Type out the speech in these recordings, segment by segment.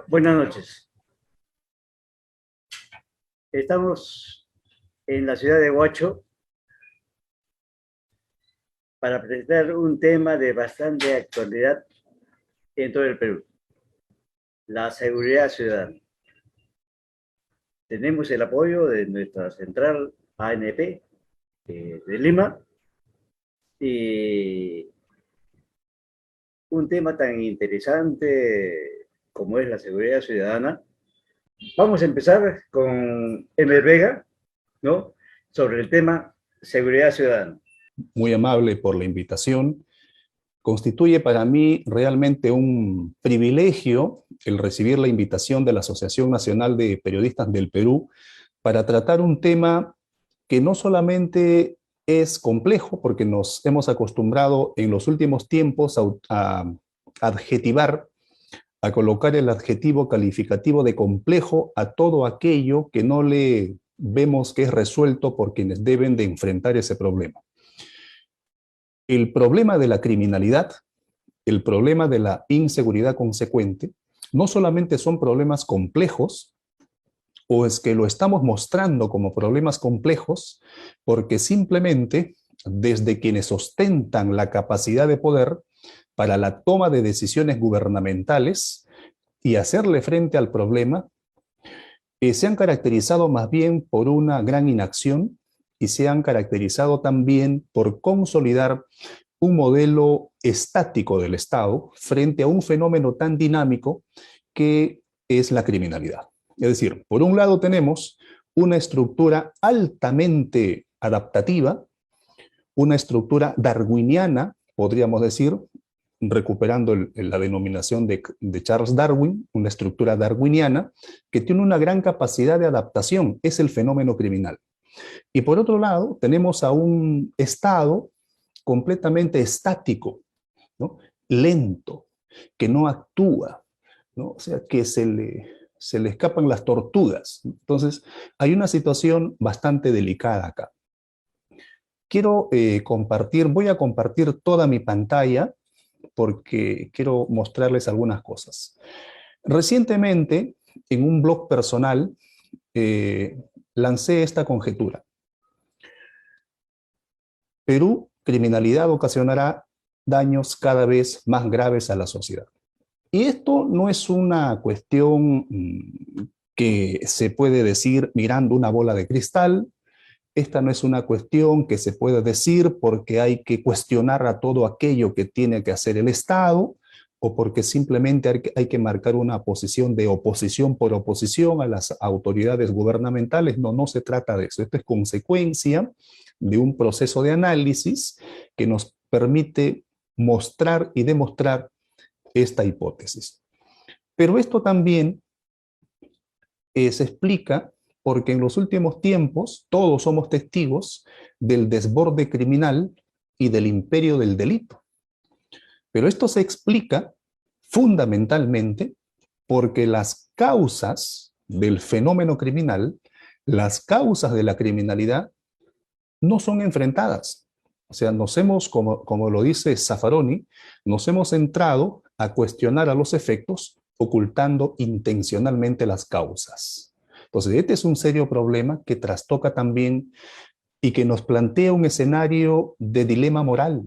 Buenas noches. Estamos en la ciudad de Huacho para presentar un tema de bastante actualidad en todo el Perú, la seguridad ciudadana. Tenemos el apoyo de nuestra central ANP de Lima y un tema tan interesante como es la seguridad ciudadana. Vamos a empezar con Emer Vega, ¿no? Sobre el tema seguridad ciudadana. Muy amable por la invitación. Constituye para mí realmente un privilegio el recibir la invitación de la Asociación Nacional de Periodistas del Perú para tratar un tema que no solamente es complejo, porque nos hemos acostumbrado en los últimos tiempos a adjetivar, a colocar el adjetivo calificativo de complejo a todo aquello que no le vemos que es resuelto por quienes deben de enfrentar ese problema. El problema de la criminalidad, el problema de la inseguridad consecuente, no solamente son problemas complejos, o es que lo estamos mostrando como problemas complejos, porque simplemente desde quienes ostentan la capacidad de poder para la toma de decisiones gubernamentales y hacerle frente al problema, se han caracterizado más bien por una gran inacción y se han caracterizado también por consolidar un modelo estático del Estado frente a un fenómeno tan dinámico que es la criminalidad. Es decir, por un lado tenemos una estructura altamente adaptativa, una estructura darwiniana, podríamos decir, recuperando la denominación de Charles Darwin, una estructura darwiniana que tiene una gran capacidad de adaptación, es el fenómeno criminal. Y por otro lado, tenemos a un Estado completamente estático, ¿no? Lento, que no actúa, ¿no? O sea, que se le escapan las tortugas. Entonces, hay una situación bastante delicada acá. Voy a compartir toda mi pantalla porque quiero mostrarles algunas cosas. Recientemente, en un blog personal, lancé esta conjetura. Perú, criminalidad ocasionará daños cada vez más graves a la sociedad. Y esto no es una cuestión que se puede decir mirando una bola de cristal. Esta no es una cuestión que se puede decir porque hay que cuestionar a todo aquello que tiene que hacer el Estado o porque simplemente hay que marcar una posición de oposición por oposición a las autoridades gubernamentales. No, no se trata de eso. Esto es consecuencia de un proceso de análisis que nos permite mostrar y demostrar esta hipótesis. Pero esto también se explica porque en los últimos tiempos todos somos testigos del desborde criminal y del imperio del delito. Pero esto se explica fundamentalmente porque las causas del fenómeno criminal, las causas de la criminalidad, no son enfrentadas. O sea, como lo dice Zaffaroni, nos hemos centrado a cuestionar a los efectos, ocultando intencionalmente las causas. Entonces, este es un serio problema que trastoca también y que nos plantea un escenario de dilema moral.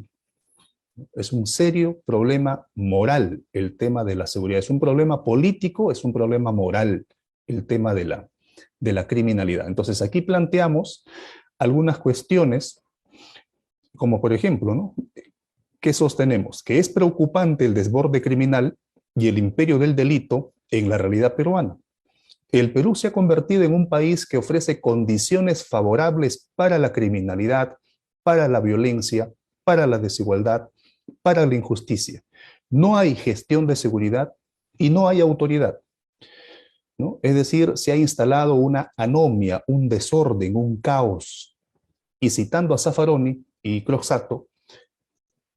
Es un serio problema moral el tema de la seguridad. Es un problema político, es un problema moral el tema de la criminalidad. Entonces, aquí planteamos algunas cuestiones, como por ejemplo, ¿no? ¿Qué sostenemos? Que es preocupante el desborde criminal y el imperio del delito en la realidad peruana. El Perú se ha convertido en un país que ofrece condiciones favorables para la criminalidad, para la violencia, para la desigualdad, para la injusticia. No hay gestión de seguridad y no hay autoridad, ¿no? Es decir, se ha instalado una anomia, un desorden, un caos. Y citando a Zaffaroni y Croxatto,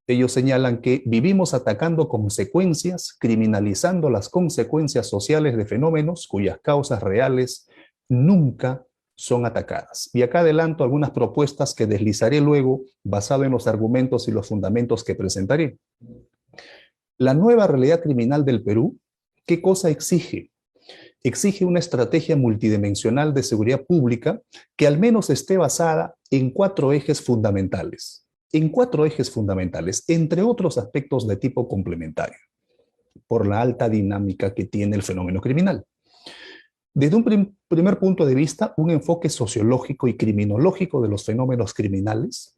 ellos señalan que vivimos atacando consecuencias, criminalizando las consecuencias sociales de fenómenos cuyas causas reales nunca son atacadas. Y acá adelanto algunas propuestas que deslizaré luego basado en los argumentos y los fundamentos que presentaré. La nueva realidad criminal del Perú ¿qué cosa exige? Exige una estrategia multidimensional de seguridad pública que al menos esté basada en 4 ejes fundamentales. En 4 ejes fundamentales, entre otros aspectos de tipo complementario, por la alta dinámica que tiene el fenómeno criminal. Desde un primer punto de vista, un enfoque sociológico y criminológico de los fenómenos criminales,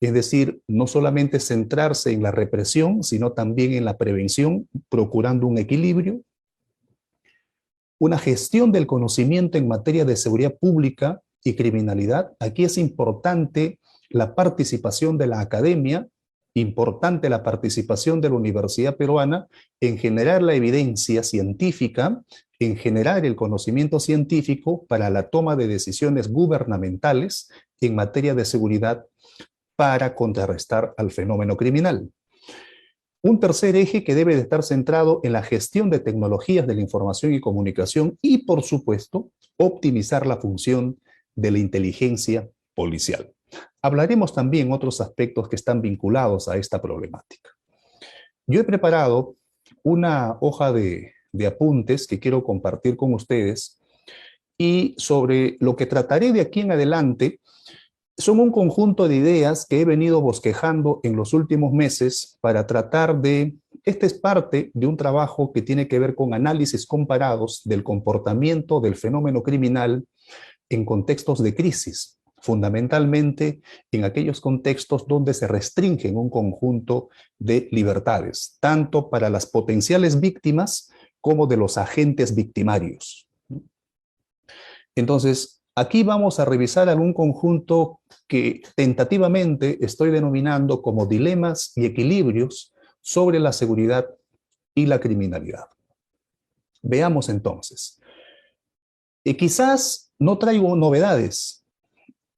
es decir, no solamente centrarse en la represión, sino también en la prevención, procurando un equilibrio. Una gestión del conocimiento en materia de seguridad pública y criminalidad. Aquí es importante la participación de la academia, importante la participación de la Universidad Peruana en generar la evidencia científica, en generar el conocimiento científico para la toma de decisiones gubernamentales en materia de seguridad para contrarrestar al fenómeno criminal. Un tercer eje que debe de estar centrado en la gestión de tecnologías de la información y comunicación y, por supuesto, optimizar la función de la inteligencia policial. Hablaremos también otros aspectos que están vinculados a esta problemática. Yo he preparado una hoja de apuntes que quiero compartir con ustedes y sobre lo que trataré de aquí en adelante son un conjunto de ideas que he venido bosquejando en los últimos meses para tratar de... Este es parte de un trabajo que tiene que ver con análisis comparados del comportamiento del fenómeno criminal en contextos de crisis, fundamentalmente en aquellos contextos donde se restringen un conjunto de libertades, tanto para las potenciales víctimas como de los agentes victimarios. Entonces, aquí vamos a revisar algún conjunto que tentativamente estoy denominando como dilemas y equilibrios sobre la seguridad y la criminalidad. Veamos entonces. Quizás no traigo novedades,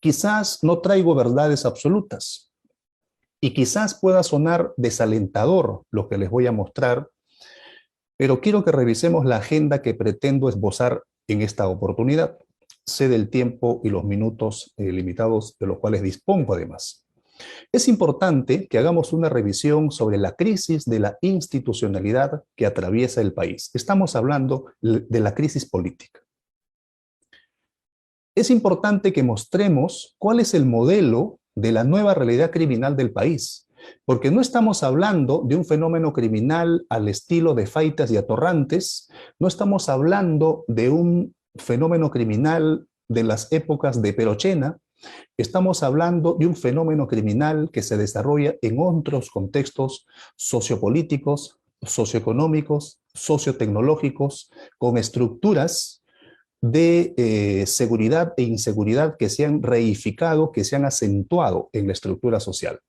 quizás no traigo verdades absolutas y quizás pueda sonar desalentador lo que les voy a mostrar, pero quiero que revisemos la agenda que pretendo esbozar en esta oportunidad. Sé del tiempo y los minutos limitados de los cuales dispongo además. Es importante que hagamos una revisión sobre la crisis de la institucionalidad que atraviesa el país. Estamos hablando de la crisis política. Es importante que mostremos cuál es el modelo de la nueva realidad criminal del país, porque no estamos hablando de un fenómeno criminal al estilo de Faitas y Atorrantes, no estamos hablando de un fenómeno criminal de las épocas de Perochena, estamos hablando de un fenómeno criminal que se desarrolla en otros contextos sociopolíticos, socioeconómicos, sociotecnológicos, con estructuras de seguridad e inseguridad que se han reificado, que se han acentuado en la estructura social.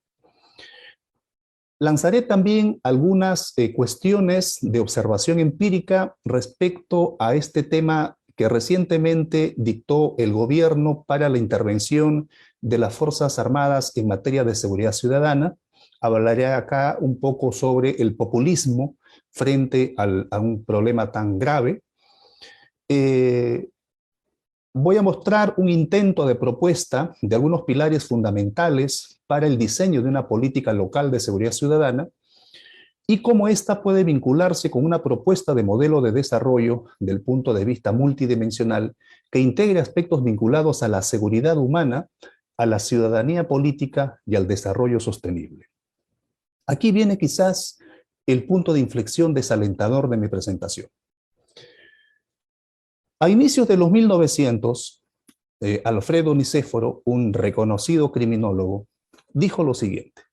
Lanzaré también algunas cuestiones de observación empírica respecto a este tema que recientemente dictó el gobierno para la intervención de las Fuerzas Armadas en materia de seguridad ciudadana. Hablaré acá un poco sobre el populismo frente a un problema tan grave. Voy a mostrar un intento de propuesta de algunos pilares fundamentales para el diseño de una política local de seguridad ciudadana y cómo ésta puede vincularse con una propuesta de modelo de desarrollo del punto de vista multidimensional que integre aspectos vinculados a la seguridad humana, a la ciudadanía política y al desarrollo sostenible. Aquí viene quizás el punto de inflexión desalentador de mi presentación. A inicios de los 1900, Alfredo Nicéforo, un reconocido criminólogo, dijo lo siguiente.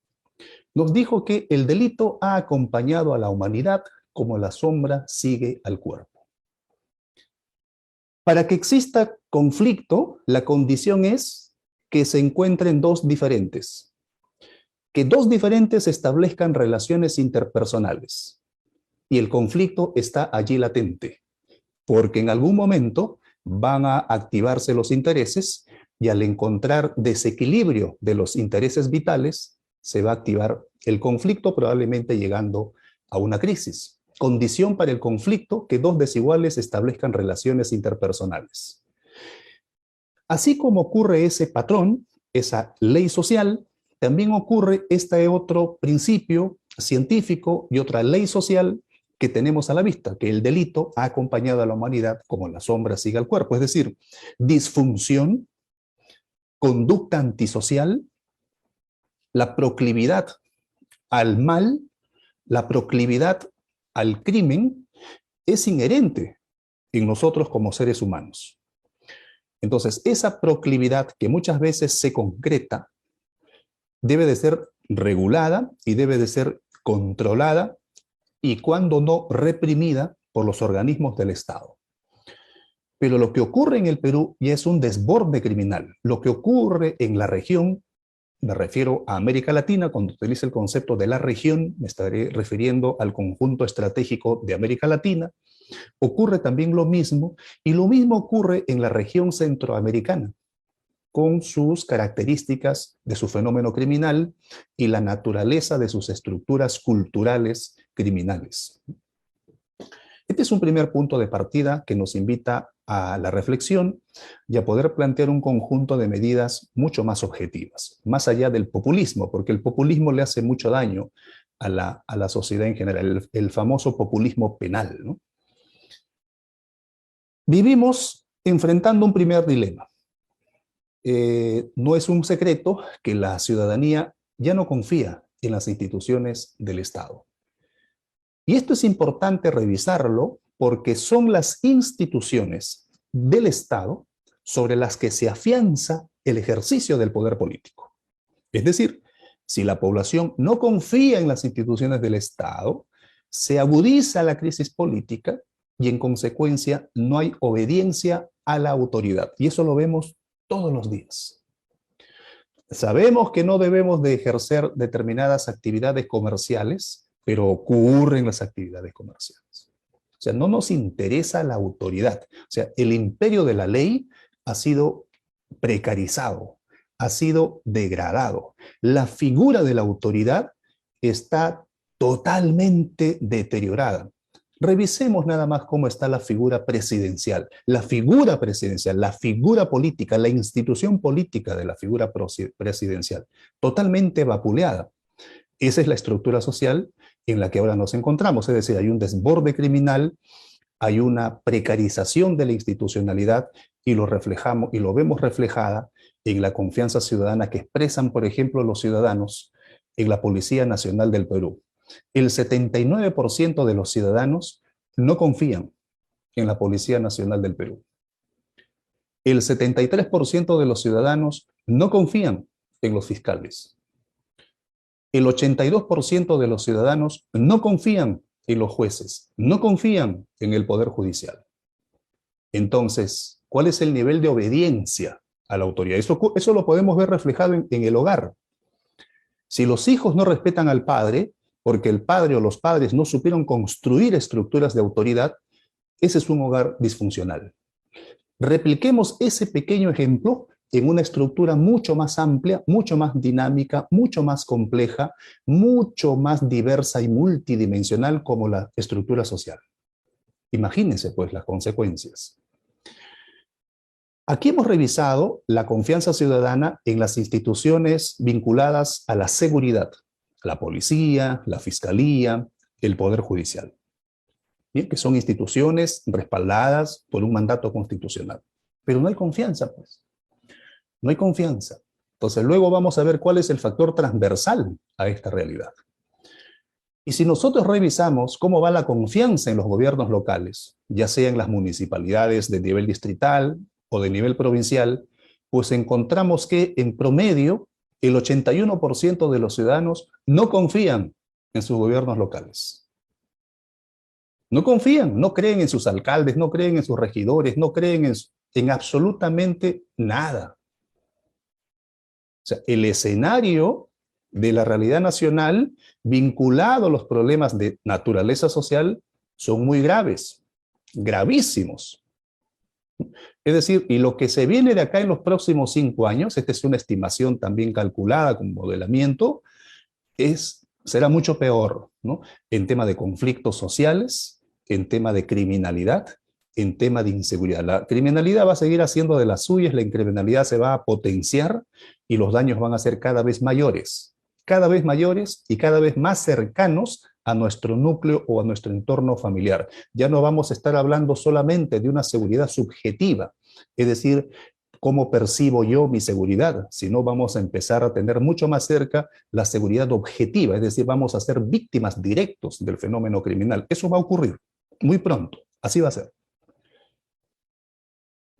Nos dijo que el delito ha acompañado a la humanidad como la sombra sigue al cuerpo. Para que exista conflicto, la condición es que se encuentren dos diferentes. Que dos diferentes establezcan relaciones interpersonales. Y el conflicto está allí latente. Porque en algún momento van a activarse los intereses y al encontrar desequilibrio de los intereses vitales, se va a activar el conflicto, probablemente llegando a una crisis. Condición para el conflicto que dos desiguales establezcan relaciones interpersonales. Así como ocurre ese patrón, esa ley social, también ocurre este otro principio científico y otra ley social que tenemos a la vista, que el delito ha acompañado a la humanidad como la sombra sigue al cuerpo, es decir, disfunción, conducta antisocial, la proclividad al mal, la proclividad al crimen, es inherente en nosotros como seres humanos. Entonces, esa proclividad que muchas veces se concreta debe de ser regulada y debe de ser controlada y, cuando no, reprimida por los organismos del Estado. Pero lo que ocurre en el Perú ya es un desborde criminal. Lo que ocurre en la región, me refiero a América Latina, cuando utilice el concepto de la región, me estaré refiriendo al conjunto estratégico de América Latina. Ocurre también lo mismo, y lo mismo ocurre en la región centroamericana, con sus características de su fenómeno criminal y la naturaleza de sus estructuras culturales criminales. Este es un primer punto de partida que nos invita a la reflexión y a poder plantear un conjunto de medidas mucho más objetivas, más allá del populismo, porque el populismo le hace mucho daño a la sociedad en general, el famoso populismo penal, ¿no? Vivimos enfrentando un primer dilema. No es un secreto que la ciudadanía ya no confía en las instituciones del Estado. Y esto es importante revisarlo porque son las instituciones del Estado sobre las que se afianza el ejercicio del poder político. Es decir, si la población no confía en las instituciones del Estado, se agudiza la crisis política y, en consecuencia, no hay obediencia a la autoridad. Y eso lo vemos todos los días. Sabemos que no debemos de ejercer determinadas actividades comerciales, pero ocurren las actividades comerciales. O sea, no nos interesa la autoridad. O sea, el imperio de la ley ha sido precarizado, ha sido degradado. La figura de la autoridad está totalmente deteriorada. Revisemos nada más cómo está la figura presidencial. La figura presidencial, la figura política, la institución política de la figura presidencial, totalmente vapuleada. Esa es la estructura social en la que ahora nos encontramos. Es decir, hay un desborde criminal, hay una precarización de la institucionalidad y lo reflejamos y lo vemos reflejada en la confianza ciudadana que expresan, por ejemplo, los ciudadanos en la Policía Nacional del Perú. El 79% de los ciudadanos no confían en la Policía Nacional del Perú. El 73% de los ciudadanos no confían en los fiscales. El 82% de los ciudadanos no confían en los jueces, no confían en el Poder Judicial. Entonces, ¿cuál es el nivel de obediencia a la autoridad? Eso lo podemos ver reflejado en el hogar. Si los hijos no respetan al padre, porque el padre o los padres no supieron construir estructuras de autoridad, ese es un hogar disfuncional. Repliquemos ese pequeño ejemplo en una estructura mucho más amplia, mucho más dinámica, mucho más compleja, mucho más diversa y multidimensional como la estructura social. Imagínense, pues, las consecuencias. Aquí hemos revisado la confianza ciudadana en las instituciones vinculadas a la seguridad, la policía, la fiscalía, el Poder Judicial. Bien, que son instituciones respaldadas por un mandato constitucional. Pero no hay confianza, pues. No hay confianza. Entonces, luego vamos a ver cuál es el factor transversal a esta realidad. Y si nosotros revisamos cómo va la confianza en los gobiernos locales, ya sea en las municipalidades de nivel distrital o de nivel provincial, pues encontramos que en promedio el 81% de los ciudadanos no confían en sus gobiernos locales. No confían, no creen en sus alcaldes, no creen en sus regidores, no creen en absolutamente nada. O sea, el escenario de la realidad nacional vinculado a los problemas de naturaleza social son muy graves, gravísimos. Es decir, y lo que se viene de acá en los próximos 5 años, esta es una estimación también calculada con modelamiento, será mucho peor, ¿no? En tema de conflictos sociales, en tema de criminalidad, en tema de inseguridad. La criminalidad va a seguir haciendo de las suyas, la criminalidad se va a potenciar y los daños van a ser cada vez mayores y cada vez más cercanos a nuestro núcleo o a nuestro entorno familiar. Ya no vamos a estar hablando solamente de una seguridad subjetiva, es decir, cómo percibo yo mi seguridad, sino vamos a empezar a tener mucho más cerca la seguridad objetiva, es decir, vamos a ser víctimas directos del fenómeno criminal. Eso va a ocurrir muy pronto, así va a ser.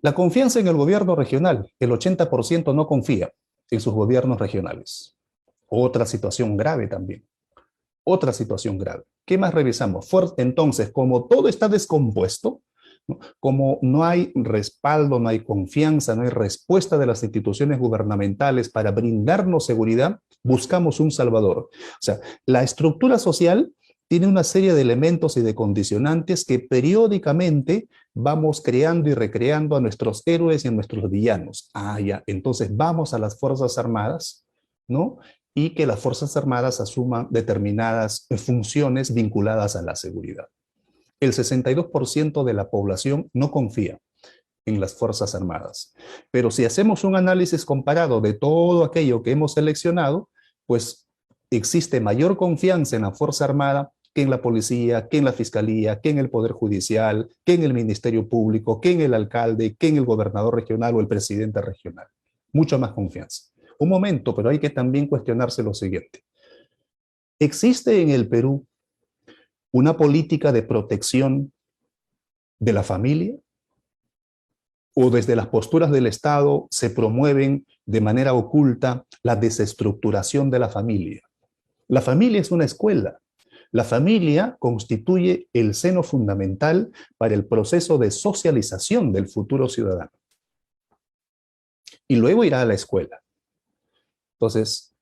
La confianza en el gobierno regional, el 80% no confía en sus gobiernos regionales. Otra situación grave también. Otra situación grave. ¿Qué más revisamos? Entonces, como todo está descompuesto, ¿no? Como no hay respaldo, no hay confianza, no hay respuesta de las instituciones gubernamentales para brindarnos seguridad, buscamos un salvador. O sea, la estructura social tiene una serie de elementos y de condicionantes que periódicamente vamos creando y recreando a nuestros héroes y a nuestros villanos. Ah, ya, entonces vamos a las Fuerzas Armadas, ¿no? Y que las Fuerzas Armadas asuman determinadas funciones vinculadas a la seguridad. El 62% de la población no confía en las Fuerzas Armadas. Pero si hacemos un análisis comparado de todo aquello que hemos seleccionado, pues existe mayor confianza en la Fuerza Armada que en la policía, que en la fiscalía, que en el Poder Judicial, que en el Ministerio Público, que en el alcalde, que en el gobernador regional o el presidente regional. Mucha más confianza. Un momento, pero hay que también cuestionarse lo siguiente. ¿Existe en el Perú una política de protección de la familia? ¿O desde las posturas del Estado se promueven de manera oculta la desestructuración de la familia? La familia es una escuela. La familia constituye el seno fundamental para el proceso de socialización del futuro ciudadano. Y luego irá a la escuela. Entonces,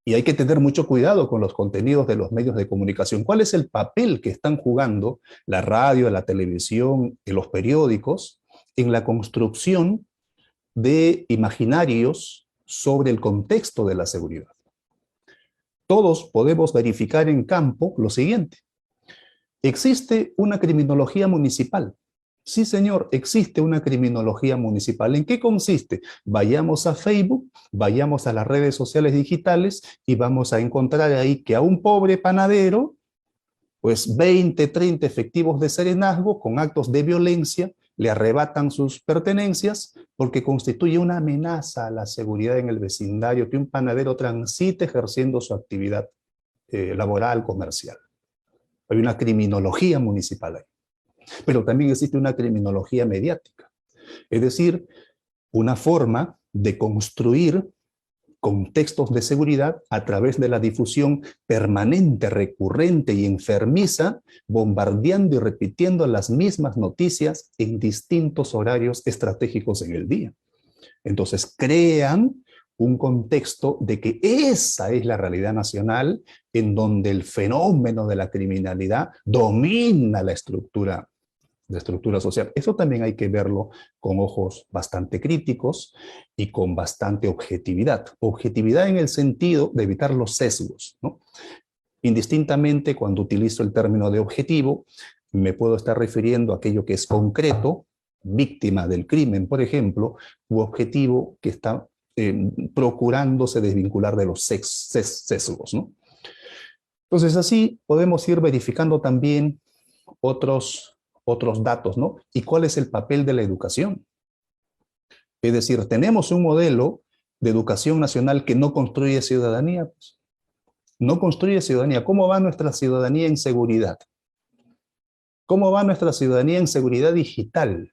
y hay que tener mucho cuidado con los contenidos de los medios de comunicación. ¿Cuál es el papel que están jugando la radio, la televisión y los periódicos en la construcción de imaginarios sobre el contexto de la seguridad? Todos podemos verificar en campo lo siguiente. ¿Existe una criminología municipal? Sí, señor, existe una criminología municipal. ¿En qué consiste? Vayamos a Facebook, vayamos a las redes sociales digitales y vamos a encontrar ahí que a un pobre panadero, pues 20, 30 efectivos de serenazgo con actos de violencia le arrebatan sus pertenencias porque constituye una amenaza a la seguridad en el vecindario que un panadero transite ejerciendo su actividad laboral, comercial. Hay una criminología municipal ahí. Pero también existe una criminología mediática, es decir, una forma de construir contextos de seguridad a través de la difusión permanente, recurrente y enfermiza, bombardeando y repitiendo las mismas noticias en distintos horarios estratégicos en el día. Entonces crean un contexto de que esa es la realidad nacional en donde el fenómeno de la criminalidad domina la estructura social. Eso también hay que verlo con ojos bastante críticos y con bastante objetividad. Objetividad en el sentido de evitar los sesgos, ¿no? Indistintamente, cuando utilizo el término de objetivo, me puedo estar refiriendo a aquello que es concreto, víctima del crimen, por ejemplo, u objetivo que está procurándose desvincular de los sesgos, ¿no? Entonces, así podemos ir verificando también otros datos, ¿no? ¿Y cuál es el papel de la educación? Es decir, tenemos un modelo de educación nacional que no construye ciudadanía. Pues. No construye ciudadanía. ¿Cómo va nuestra ciudadanía en seguridad? ¿Cómo va nuestra ciudadanía en seguridad digital?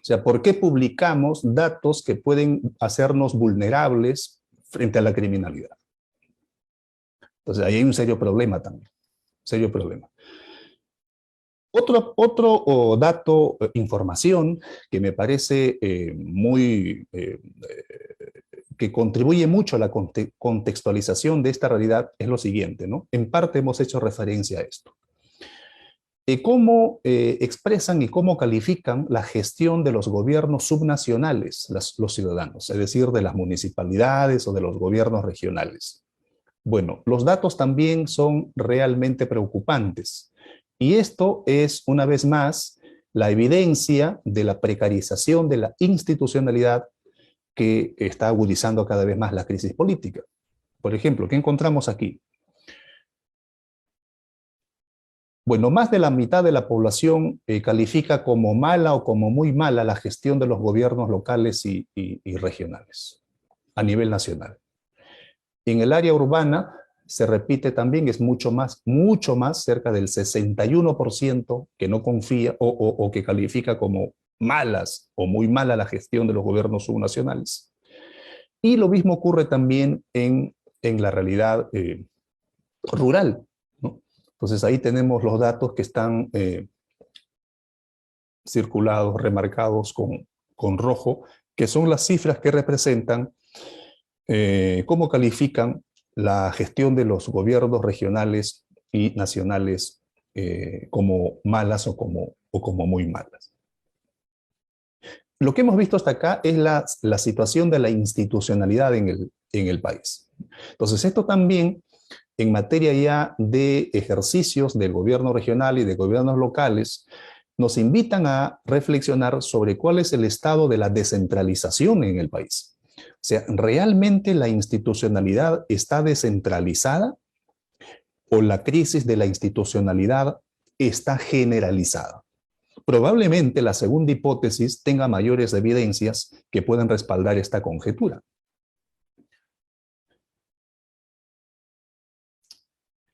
O sea, ¿por qué publicamos datos que pueden hacernos vulnerables frente a la criminalidad? Entonces, ahí hay un serio problema también. Serio problema. Otro dato, información que me parece que contribuye mucho a la contextualización de esta realidad es lo siguiente, ¿no? En parte hemos hecho referencia a esto. ¿Cómo expresan y cómo califican la gestión de los gobiernos subnacionales los ciudadanos, es decir, de las municipalidades o de los gobiernos regionales? Bueno, los datos también son realmente preocupantes. Y esto es, una vez más, la evidencia de la precarización de la institucionalidad que está agudizando cada vez más la crisis política. Por ejemplo, ¿qué encontramos aquí? Bueno, más de la mitad de la población califica como mala o como muy mala la gestión de los gobiernos locales y regionales a nivel nacional. En el área urbana se repite también, es mucho más, cerca del 61% que no confía o que califica como malas o muy mala la gestión de los gobiernos subnacionales. Y lo mismo ocurre también en la realidad rural, ¿no? Entonces ahí tenemos los datos que están circulados, remarcados con rojo, que son las cifras que representan cómo califican la gestión de los gobiernos regionales y nacionales como malas o como muy malas. Lo que hemos visto hasta acá es la situación de la institucionalidad en el país. Entonces, esto también, en materia ya de ejercicios del gobierno regional y de gobiernos locales, nos invitan a reflexionar sobre cuál es el estado de la descentralización en el país. O sea, ¿realmente la institucionalidad está descentralizada o la crisis de la institucionalidad está generalizada? Probablemente la segunda hipótesis tenga mayores evidencias que puedan respaldar esta conjetura.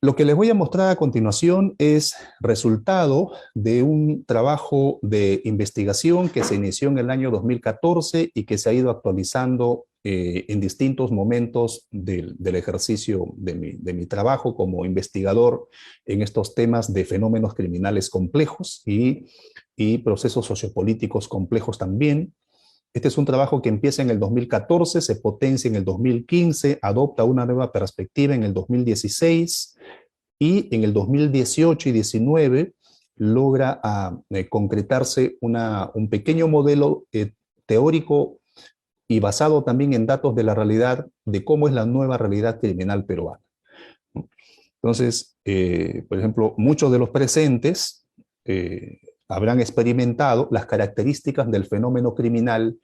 Lo que les voy a mostrar a continuación es resultado de un trabajo de investigación que se inició en el año 2014 y que se ha ido actualizando en distintos momentos del ejercicio de mi trabajo como investigador en estos temas de fenómenos criminales complejos y procesos sociopolíticos complejos también. Este es un trabajo que empieza en el 2014, se potencia en el 2015, adopta una nueva perspectiva en el 2016 y en el 2018 y 19 logra concretarse un pequeño modelo teórico y basado también en datos de la realidad de cómo es la nueva realidad criminal peruana. Entonces, por ejemplo, muchos de los presentes habrán experimentado las características del fenómeno criminal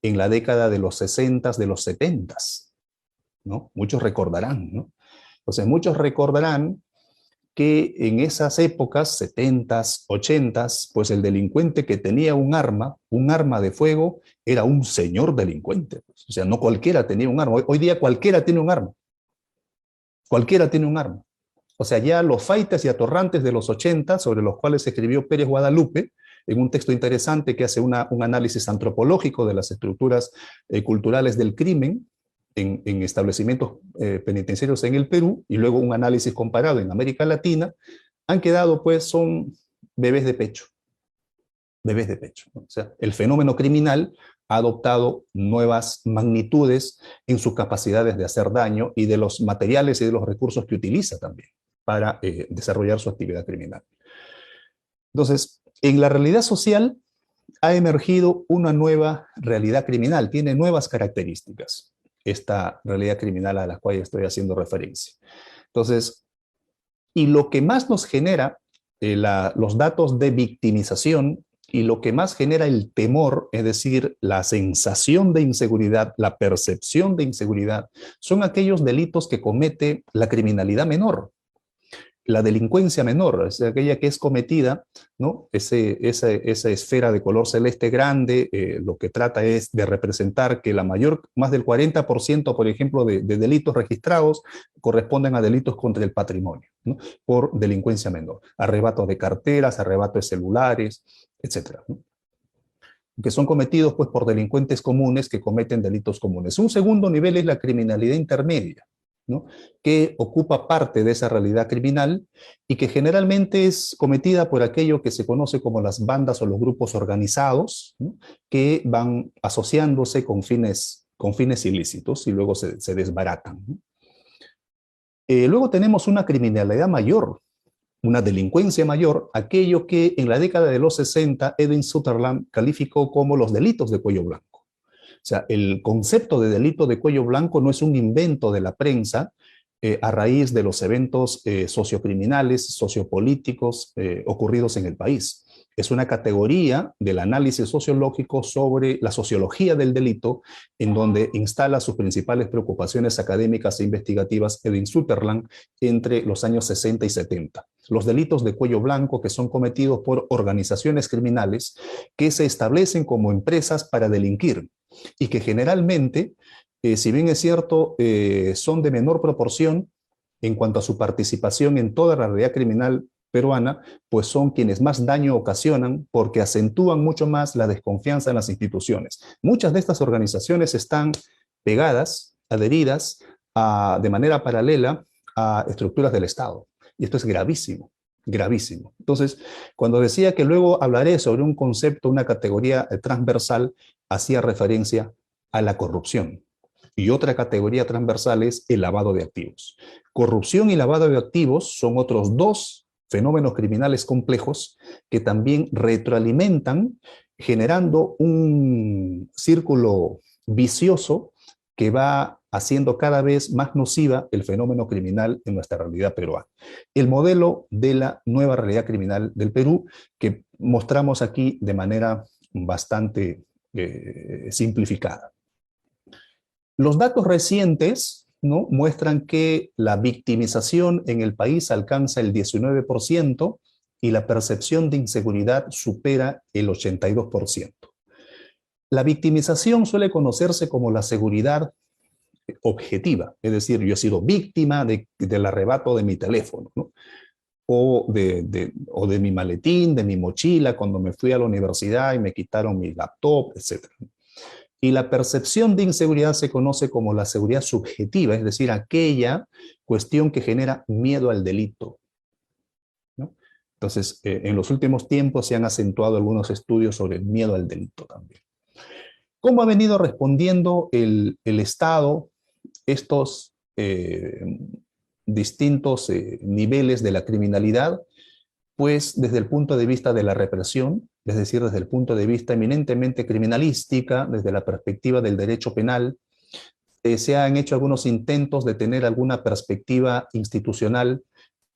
en la década de los 60, de los 70, ¿no? Muchos recordarán, ¿no? Entonces, muchos recordarán que en esas épocas, 70s, 80s, pues el delincuente que tenía un arma de fuego, era un señor delincuente. Pues. O sea, no cualquiera tenía un arma. Hoy día cualquiera tiene un arma. Cualquiera tiene un arma. O sea, ya los faites y atorrantes de los 80, sobre los cuales escribió Pérez Guadalupe, en un texto interesante que hace un análisis antropológico de las estructuras culturales del crimen en establecimientos penitenciarios en el Perú, y luego un análisis comparado en América Latina, han quedado, pues, son bebés de pecho. Bebés de pecho, ¿no? O sea, el fenómeno criminal ha adoptado nuevas magnitudes en sus capacidades de hacer daño y de los materiales y de los recursos que utiliza también para desarrollar su actividad criminal. Entonces, en la realidad social ha emergido una nueva realidad criminal, tiene nuevas características, esta realidad criminal a la cual estoy haciendo referencia. Entonces, y lo que más nos genera los datos de victimización y lo que más genera el temor, es decir, la sensación de inseguridad, la percepción de inseguridad, son aquellos delitos que comete la criminalidad menor, la delincuencia menor, es aquella que es cometida, ¿no? Esa esfera de color celeste grande, lo que trata es de representar que más del 40%, por ejemplo, de delitos registrados corresponden a delitos contra el patrimonio, ¿no? Por delincuencia menor, arrebatos de carteras, arrebatos de celulares, etcétera, ¿no? Que son cometidos, pues, por delincuentes comunes que cometen delitos comunes. Un segundo nivel es la criminalidad intermedia, ¿no? Que ocupa parte de esa realidad criminal y que generalmente es cometida por aquello que se conoce como las bandas o los grupos organizados, ¿no? Que van asociándose con fines ilícitos y luego se desbaratan, ¿no? Luego tenemos una criminalidad mayor, una delincuencia mayor, aquello que en la década de los 60 Edwin Sutherland calificó como los delitos de cuello blanco. O sea, el concepto de delito de cuello blanco no es un invento de la prensa a raíz de los eventos sociocriminales, sociopolíticos ocurridos en el país. Es una categoría del análisis sociológico sobre la sociología del delito, en donde instala sus principales preocupaciones académicas e investigativas Edwin Sutherland entre los años 60 y 70. Los delitos de cuello blanco que son cometidos por organizaciones criminales que se establecen como empresas para delinquir y que generalmente, si bien es cierto, son de menor proporción en cuanto a su participación en toda la realidad criminal peruana, pues son quienes más daño ocasionan porque acentúan mucho más la desconfianza en las instituciones. Muchas de estas organizaciones están pegadas, adheridas de manera paralela a estructuras del Estado. Y esto es gravísimo, gravísimo. Entonces, cuando decía que luego hablaré sobre un concepto, una categoría transversal, hacía referencia a la corrupción. Y otra categoría transversal es el lavado de activos. Corrupción y lavado de activos son otros dos fenómenos criminales complejos que también retroalimentan, generando un círculo vicioso que va haciendo cada vez más nociva el fenómeno criminal en nuestra realidad peruana. El modelo de la nueva realidad criminal del Perú, que mostramos aquí de manera bastante simplificada. Los datos recientes, ¿no?, muestran que la victimización en el país alcanza el 19% y la percepción de inseguridad supera el 82%. La victimización suele conocerse como la seguridad objetiva, es decir, yo he sido víctima del arrebato de mi teléfono, ¿no?, o de mi maletín, de mi mochila, cuando me fui a la universidad y me quitaron mi laptop, etc. Y la percepción de inseguridad se conoce como la seguridad subjetiva, es decir, aquella cuestión que genera miedo al delito, ¿no? Entonces, en los últimos tiempos se han acentuado algunos estudios sobre el miedo al delito también. ¿Cómo ha venido respondiendo el Estado estos distintos niveles de la criminalidad? Pues desde el punto de vista de la represión, es decir, desde el punto de vista eminentemente criminalística, desde la perspectiva del derecho penal, se han hecho algunos intentos de tener alguna perspectiva institucional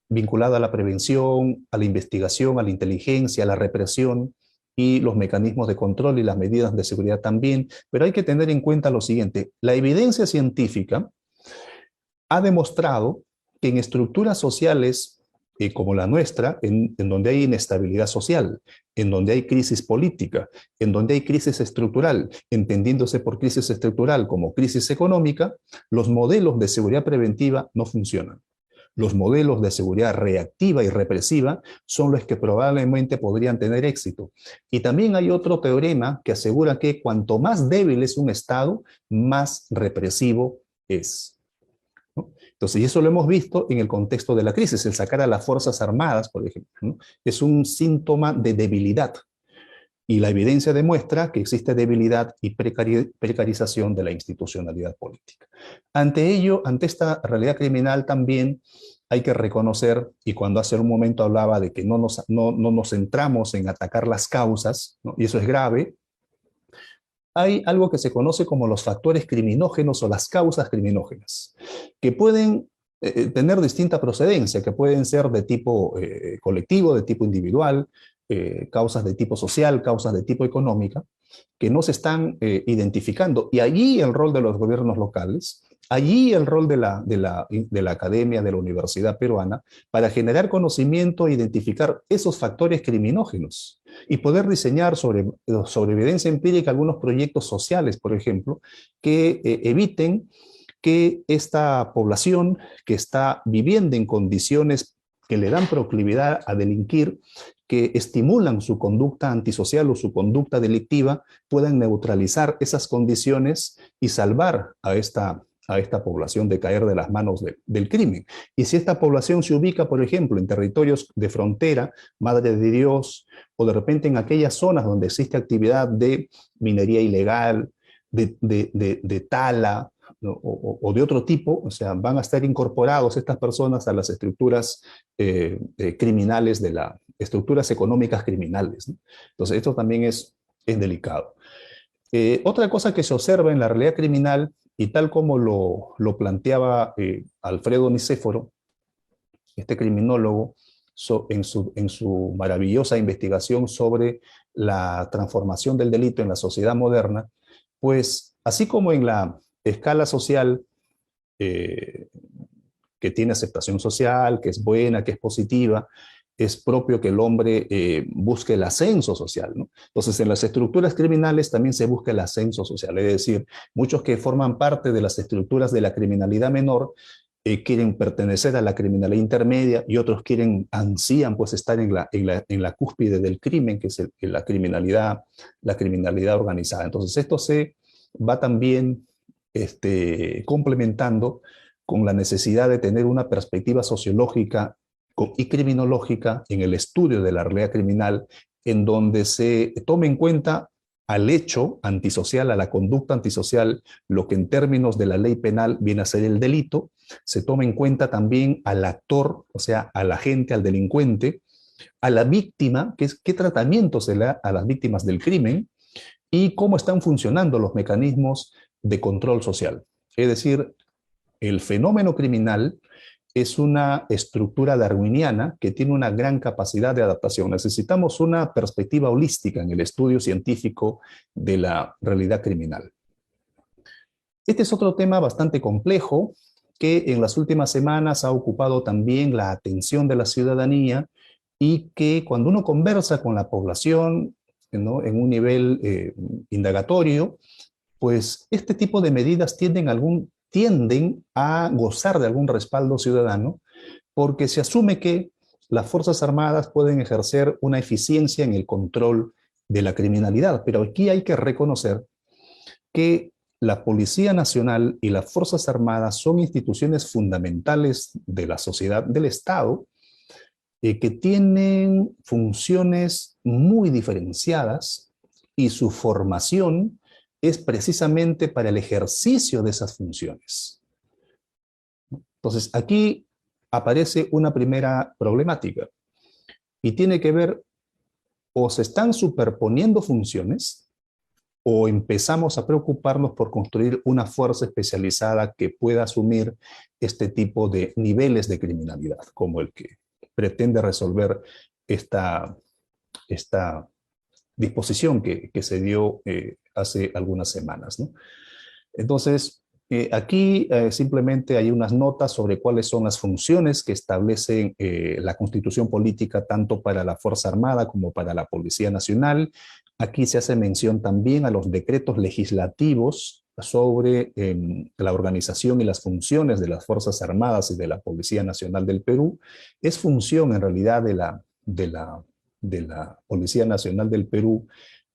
vinculada a la prevención, a la investigación, a la inteligencia, a la represión y los mecanismos de control y las medidas de seguridad también, pero hay que tener en cuenta lo siguiente: la evidencia científica ha demostrado que en estructuras sociales como la nuestra, en donde hay inestabilidad social, en donde hay crisis política, en donde hay crisis estructural, entendiéndose por crisis estructural como crisis económica, los modelos de seguridad preventiva no funcionan. Los modelos de seguridad reactiva y represiva son los que probablemente podrían tener éxito. Y también hay otro teorema que asegura que cuanto más débil es un Estado, más represivo es. Entonces, y eso lo hemos visto en el contexto de la crisis. El sacar a las Fuerzas Armadas, por ejemplo, ¿no?, es un síntoma de debilidad. Y la evidencia demuestra que existe debilidad y precarización de la institucionalidad política. Ante ello, ante esta realidad criminal también hay que reconocer, y cuando hace un momento hablaba de que no nos centramos en atacar las causas, ¿no?, y eso es grave, hay algo que se conoce como los factores criminógenos o las causas criminógenas, que pueden tener distinta procedencia, que pueden ser de tipo colectivo, de tipo individual, causas de tipo social, causas de tipo económica, que no se están identificando. Y allí el rol de los gobiernos locales, allí el rol de la academia, de la universidad peruana, para generar conocimiento e identificar esos factores criminógenos y poder diseñar sobre evidencia empírica algunos proyectos sociales, por ejemplo, que eviten que esta población que está viviendo en condiciones que le dan proclividad a delinquir, que estimulan su conducta antisocial o su conducta delictiva, puedan neutralizar esas condiciones y salvar a esta población de caer de las manos del crimen. Y si esta población se ubica, por ejemplo, en territorios de frontera, Madre de Dios, o de repente en aquellas zonas donde existe actividad de minería ilegal, de tala, ¿no?, o de otro tipo, o sea, van a estar incorporados estas personas a las estructuras criminales, estructuras económicas criminales, ¿no? Entonces, esto también es delicado. Otra cosa que se observa en la realidad criminal, y tal como lo planteaba Alfredo Nicéforo, este criminólogo en su maravillosa investigación sobre la transformación del delito en la sociedad moderna, pues así como en la escala social, eh, que tiene aceptación social, que es buena, que es positiva, es propio que el hombre busque el ascenso social, ¿no? Entonces, en las estructuras criminales también se busca el ascenso social, es decir, muchos que forman parte de las estructuras de la criminalidad menor quieren pertenecer a la criminalidad intermedia y otros ansían pues estar en la cúspide del crimen, que es la criminalidad organizada. Entonces, esto se va también complementando con la necesidad de tener una perspectiva sociológica y criminológica en el estudio de la realidad criminal, en donde se tome en cuenta al hecho antisocial, a la conducta antisocial, lo que en términos de la ley penal viene a ser el delito, se toma en cuenta también al actor, o sea, al agente, al delincuente, a la víctima, que es qué tratamiento se le da a las víctimas del crimen y cómo están funcionando los mecanismos de control social. Es decir, el fenómeno criminal es una estructura darwiniana que tiene una gran capacidad de adaptación. Necesitamos una perspectiva holística en el estudio científico de la realidad criminal. Este es otro tema bastante complejo que en las últimas semanas ha ocupado también la atención de la ciudadanía y que cuando uno conversa con la población, ¿no?, en un nivel indagatorio, pues este tipo de medidas tienden a gozar de algún respaldo ciudadano porque se asume que las Fuerzas Armadas pueden ejercer una eficiencia en el control de la criminalidad, pero aquí hay que reconocer que la Policía Nacional y las Fuerzas Armadas son instituciones fundamentales de la sociedad, del Estado, que tienen funciones muy diferenciadas y su formación es precisamente para el ejercicio de esas funciones. Entonces, aquí aparece una primera problemática y tiene que ver, o se están superponiendo funciones o empezamos a preocuparnos por construir una fuerza especializada que pueda asumir este tipo de niveles de criminalidad, como el que pretende resolver esta disposición que se dio hace algunas semanas, ¿no? Entonces, aquí simplemente hay unas notas sobre cuáles son las funciones que establece la Constitución Política tanto para la Fuerza Armada como para la Policía Nacional. Aquí se hace mención también a los decretos legislativos sobre la organización y las funciones de las Fuerzas Armadas y de la Policía Nacional del Perú. Es función en realidad de la Policía Nacional del Perú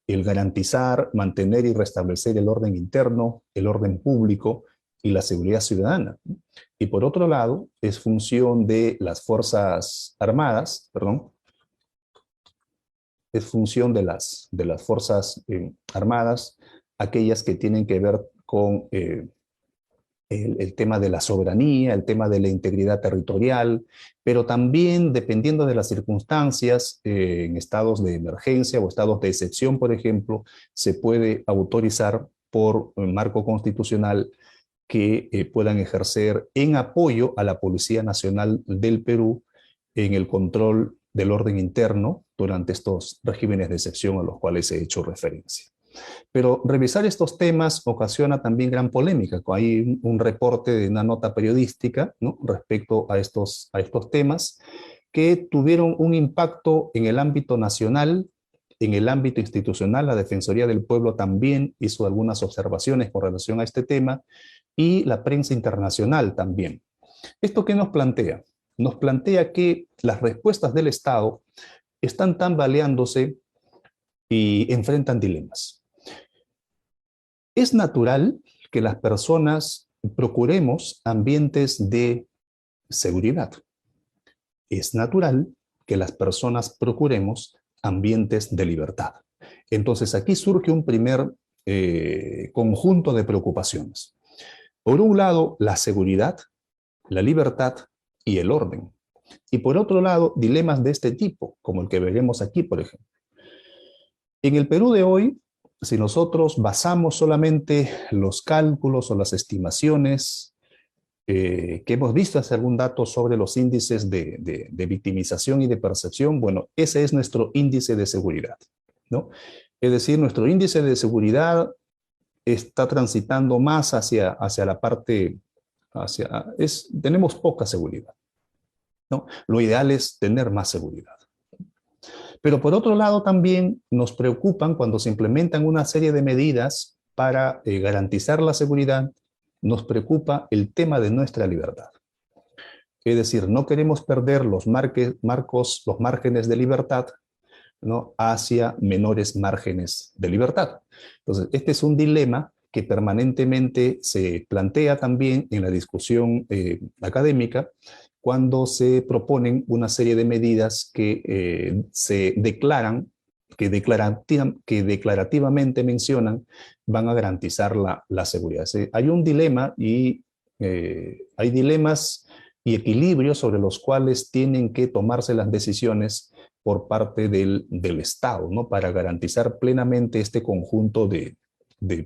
el garantizar, mantener y restablecer el orden interno, el orden público y la seguridad ciudadana. Y por otro lado, es función de las Fuerzas Armadas, perdón, es función de las Fuerzas Armadas, aquellas que tienen que ver con el tema de la soberanía, el tema de la integridad territorial, pero también dependiendo de las circunstancias, en estados de emergencia o estados de excepción, por ejemplo, se puede autorizar por marco constitucional que puedan ejercer en apoyo a la Policía Nacional del Perú en el control del orden interno durante estos regímenes de excepción a los cuales he hecho referencia. Pero revisar estos temas ocasiona también gran polémica. Hay un reporte de una nota periodística, ¿no?, respecto a estos temas que tuvieron un impacto en el ámbito nacional, en el ámbito institucional. La Defensoría del Pueblo también hizo algunas observaciones con relación a este tema y la prensa internacional también. ¿Esto qué nos plantea? Nos plantea que las respuestas del Estado están tambaleándose y enfrentan dilemas. Es natural que las personas procuremos ambientes de seguridad. Es natural que las personas procuremos ambientes de libertad. Entonces aquí surge un primer conjunto de preocupaciones. Por un lado, la seguridad, la libertad y el orden. Y por otro lado, dilemas de este tipo, como el que veremos aquí, por ejemplo. En el Perú de hoy, si nosotros basamos solamente los cálculos o las estimaciones que hemos visto hace algún dato sobre los índices de victimización y de percepción, bueno, ese es nuestro índice de seguridad, ¿no? Es decir, nuestro índice de seguridad está transitando más hacia la parte, tenemos poca seguridad, ¿no? Lo ideal es tener más seguridad. Pero por otro lado también nos preocupan cuando se implementan una serie de medidas para garantizar la seguridad, nos preocupa el tema de nuestra libertad. Es decir, no queremos perder los márgenes de libertad, ¿no?, hacia menores márgenes de libertad. Entonces, este es un dilema que permanentemente se plantea también en la discusión académica cuando se proponen una serie de medidas que se declaran, que declarativamente mencionan, van a garantizar la seguridad. Hay un dilema y hay dilemas y equilibrios sobre los cuales tienen que tomarse las decisiones por parte del Estado, ¿no?, para garantizar plenamente este conjunto de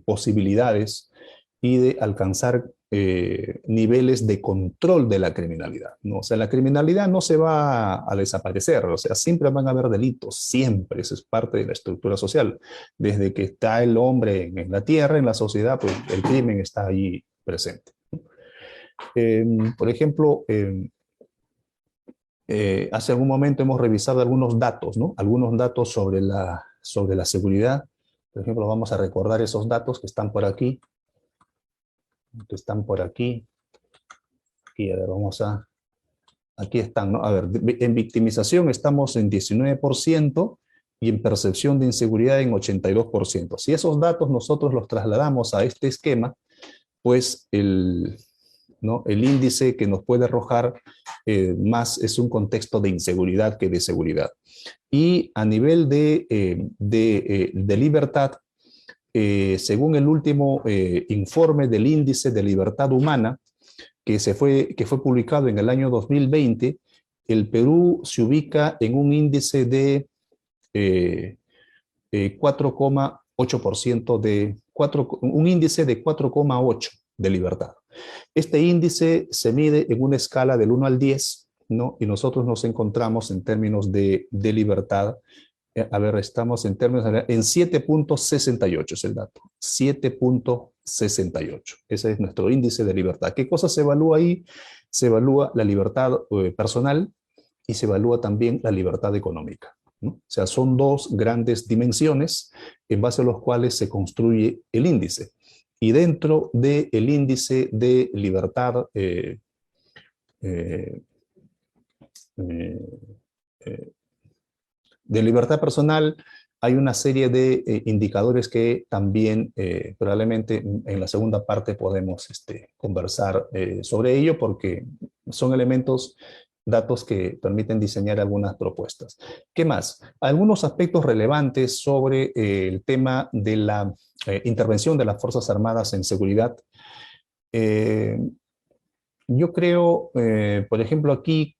posibilidades y de alcanzar niveles de control de la criminalidad, ¿no? O sea, la criminalidad no se va a desaparecer, o sea, siempre van a haber delitos, siempre, eso es parte de la estructura social. Desde que está el hombre en la tierra, en la sociedad, pues el crimen está ahí presente. Por ejemplo, hace algún momento hemos revisado algunos datos, ¿no? Algunos datos sobre la seguridad. Por ejemplo, vamos a recordar esos datos que están por aquí. Y a ver, aquí están, ¿no? A ver, en victimización estamos en 19% y en percepción de inseguridad en 82%. Si esos datos nosotros los trasladamos a este esquema, pues ¿no?, el índice que nos puede arrojar más es un contexto de inseguridad que de seguridad. Y a nivel de libertad, según el último informe del índice de libertad humana, que fue publicado en el año 2020, el Perú se ubica en un índice de 4,8% un índice de 4,8 de libertad. Este índice se mide en una escala del 1 al 10, ¿no? Y nosotros nos encontramos en términos de libertad. A ver, estamos en 7,68 es el dato. 7,68. Ese es nuestro índice de libertad. ¿Qué cosa se evalúa ahí? Se evalúa la libertad personal y se evalúa también la libertad económica, ¿no? O sea, son dos grandes dimensiones en base a los cuales se construye el índice. Y dentro del índice de libertad personal, hay una serie de indicadores que también probablemente en la segunda parte podemos conversar sobre ello, porque son datos que permiten diseñar algunas propuestas. ¿Qué más? Algunos aspectos relevantes sobre el tema de la intervención de las Fuerzas Armadas en seguridad. Yo creo, por ejemplo, aquí,